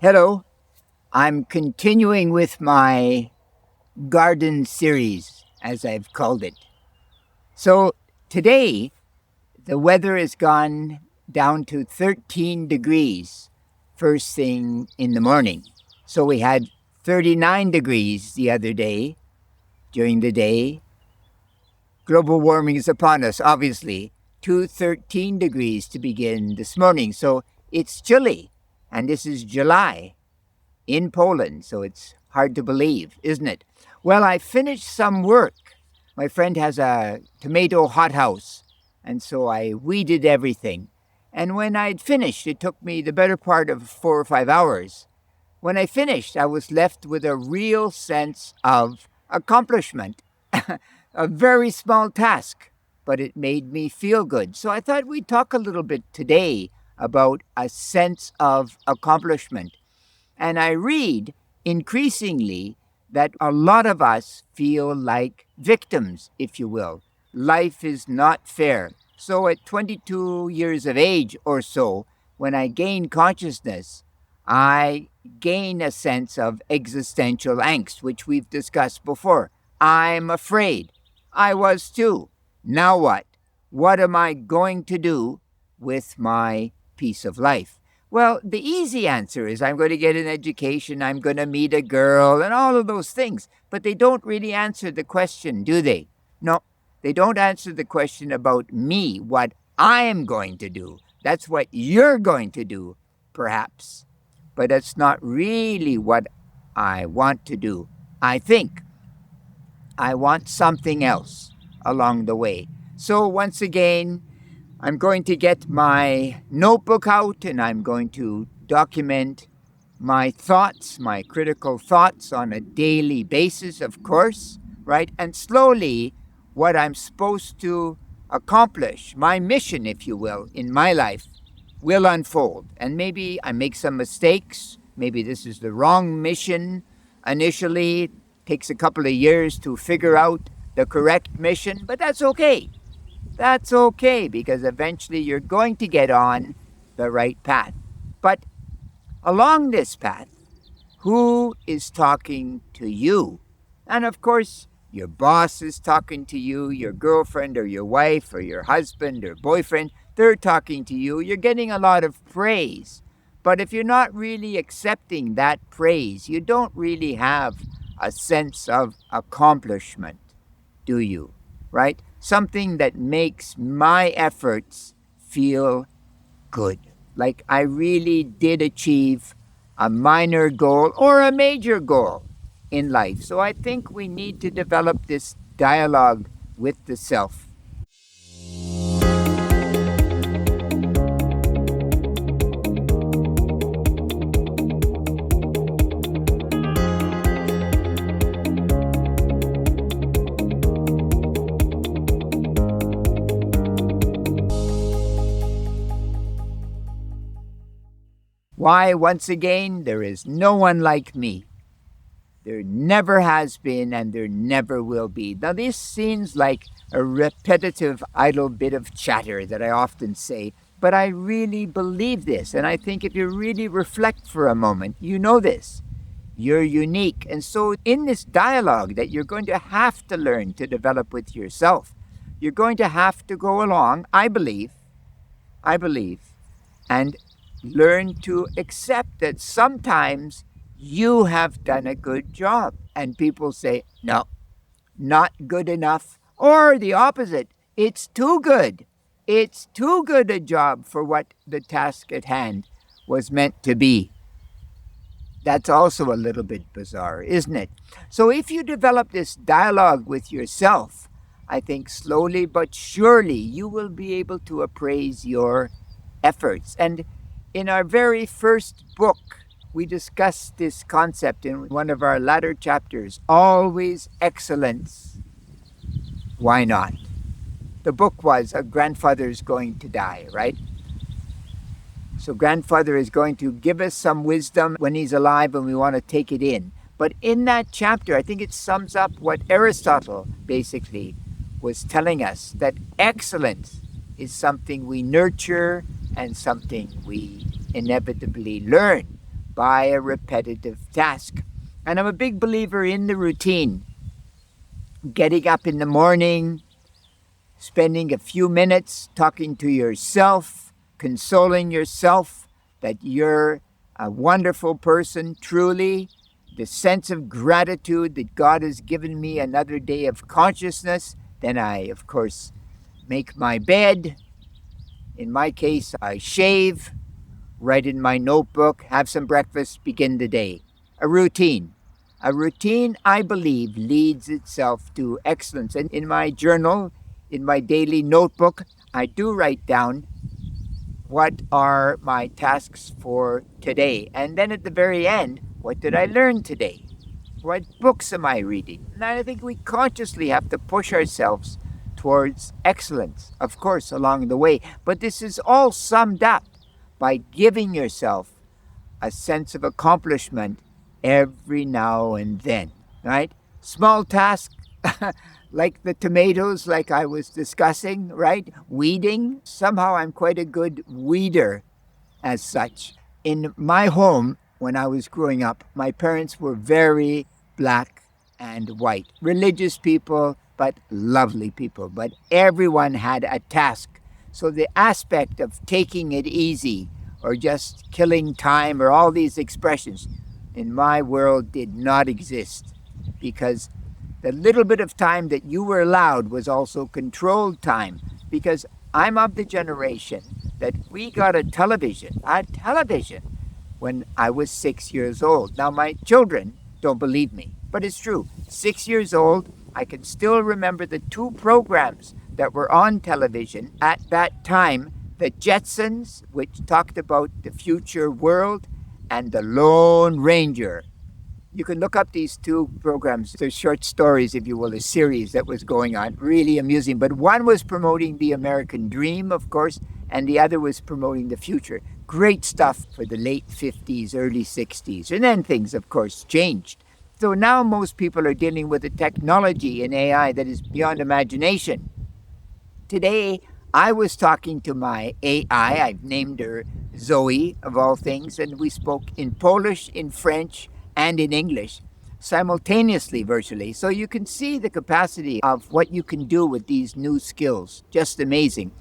Hello, I'm continuing with my garden series, as I've called it. So today, the weather has gone down to 13 degrees first thing in the morning. So we had 39 degrees the other day during the day. Global warming is upon us, obviously, to 13 degrees to begin this morning. So it's chilly, and this is July in Poland, so it's hard to believe, isn't it? Well, I finished some work. My friend has a tomato hothouse, and so I weeded everything. And when I'd finished, it took me the better part of 4 or 5 hours. When I finished, I was left with a real sense of accomplishment. A very small task, but it made me feel good. So I thought we'd talk a little bit today about a sense of accomplishment. And I read increasingly that a lot of us feel like victims, if you will. Life is not fair. So at 22 years of age or so, when I gain consciousness, I gain a sense of existential angst, which we've discussed before. I'm afraid. I was too. Now what? What am I going to do with my piece of life? Well, the easy answer is I'm going to get an education, I'm going to meet a girl, and all of those things. But they don't really answer the question, do they? No, they don't answer the question about me, what I'm going to do. That's what you're going to do, perhaps. But that's not really what I want to do. I think I want something else along the way. So once again, I'm going to get my notebook out and I'm going to document my thoughts, my critical thoughts on a daily basis, of course, right? And slowly, what I'm supposed to accomplish, my mission, if you will, in my life, will unfold. And maybe I make some mistakes. Maybe this is the wrong mission initially. It takes a couple of years to figure out the correct mission, but that's okay. That's okay, because eventually you're going to get on the right path. But along this path, who is talking to you? And of course, your boss is talking to you, your girlfriend or your wife or your husband or boyfriend, they're talking to you. You're getting a lot of praise. But if you're not really accepting that praise, you don't really have a sense of accomplishment, do you? Right? Something that makes my efforts feel good. Like I really did achieve a minor goal or a major goal in life. So I think we need to develop this dialogue with the self. Why, once again, there is no one like me. There never has been and there never will be. Now, this seems like a repetitive, idle bit of chatter that I often say, but I really believe this. And I think if you really reflect for a moment, you know this. You're unique. And so in this dialogue that you're going to have to learn to develop with yourself, you're going to have to go along, I believe, and learn to accept that sometimes you have done a good job. And people say, no, not good enough. Or the opposite, it's too good. It's too good a job for what the task at hand was meant to be. That's also a little bit bizarre, isn't it? So if you develop this dialogue with yourself, I think slowly but surely you will be able to appraise your efforts. And in our very first book, we discussed this concept in one of our latter chapters, always excellence. Why not? The book was A Grandfather's Going to Die, right? So grandfather is going to give us some wisdom when he's alive and we want to take it in. But in that chapter, I think it sums up what Aristotle basically was telling us, that excellence is something we nurture and something we inevitably learn. by a repetitive task. And I'm a big believer in the routine. Getting up in the morning, spending a few minutes talking to yourself, consoling yourself that you're a wonderful person, truly. The sense of gratitude that God has given me another day of consciousness. Then I, of course, make my bed. In my case, I shave, write in my notebook, have some breakfast, begin the day. A routine. A routine, I believe, leads itself to excellence. And in my journal, in my daily notebook, I do write down what are my tasks for today. And then at the very end, what did I learn today? What books am I reading? And I think we consciously have to push ourselves towards excellence, of course, along the way. But this is all summed up by giving yourself a sense of accomplishment every now and then, right? Small tasks like the tomatoes, like I was discussing, right? Weeding. Somehow I'm quite a good weeder as such. In my home, when I was growing up, my parents were very black and white. Religious people, but lovely people. But everyone had a task. So the aspect of taking it easy or just killing time or all these expressions in my world did not exist, because the little bit of time that you were allowed was also controlled time. Because I'm of the generation that we got a television, when I was 6 years old. Now, my children don't believe me, but it's true. 6 years old, I can still remember the two programs that were on television at that time: the Jetsons, which talked about the future world, and the Lone Ranger. You can look up these two programs. They're short stories, if you will, a series that was going on. Really amusing. But one was promoting the American dream, of course, and the other was promoting the future. Great stuff for the late 50s, early 60s. And then things, of course, changed. So now most people are dealing with a technology in AI that is beyond imagination. Today, I was talking to my AI. I've named her Zoe, of all things, and we spoke in Polish, in French, and in English simultaneously, virtually. So you can see the capacity of what you can do with these new skills. Just amazing.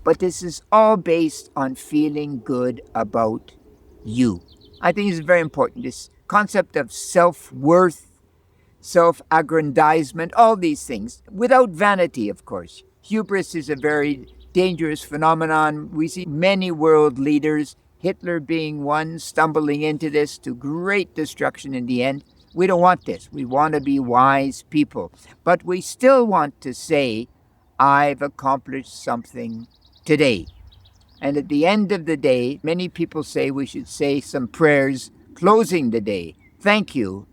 But this is all based on feeling good about you. I think it's very important. This concept of self-worth, self-aggrandizement, all these things, without vanity, of course. Hubris is a very dangerous phenomenon. We see many world leaders, Hitler being one, stumbling into this to great destruction in the end. We don't want this. We want to be wise people. But we still want to say, I've accomplished something today. And at the end of the day, many people say we should say some prayers closing the day. Thank you,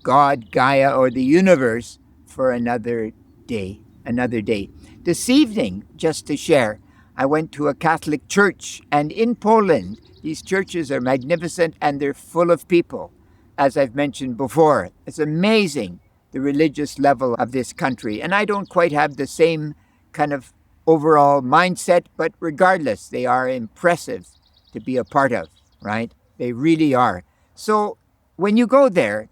God, Gaia, or the universe, for another day, another day. This evening, just to share, I went to a Catholic church, and in Poland, these churches are magnificent and they're full of people, as I've mentioned before. It's amazing, the religious level of this country. And I don't quite have the same kind of overall mindset, but regardless, they are impressive to be a part of, right? They really are. So when you go there,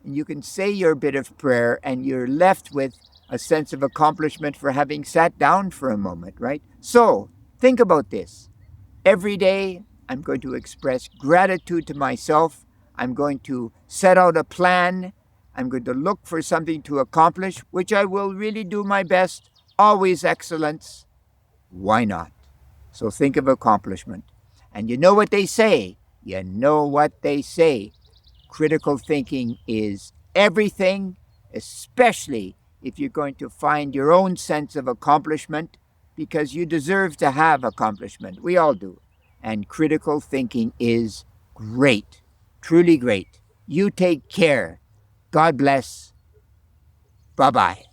you can say your bit of prayer and you're left with a sense of accomplishment for having sat down for a moment, right? So think about this. Every day, I'm going to express gratitude to myself. I'm going to set out a plan. I'm going to look for something to accomplish, which I will really do my best. Always excellence. Why not? So think of accomplishment. And you know what they say. You know what they say. Critical thinking is everything, especially if you're going to find your own sense of accomplishment, because you deserve to have accomplishment. We all do. And critical thinking is great, truly great. You take care. God bless. Bye-bye.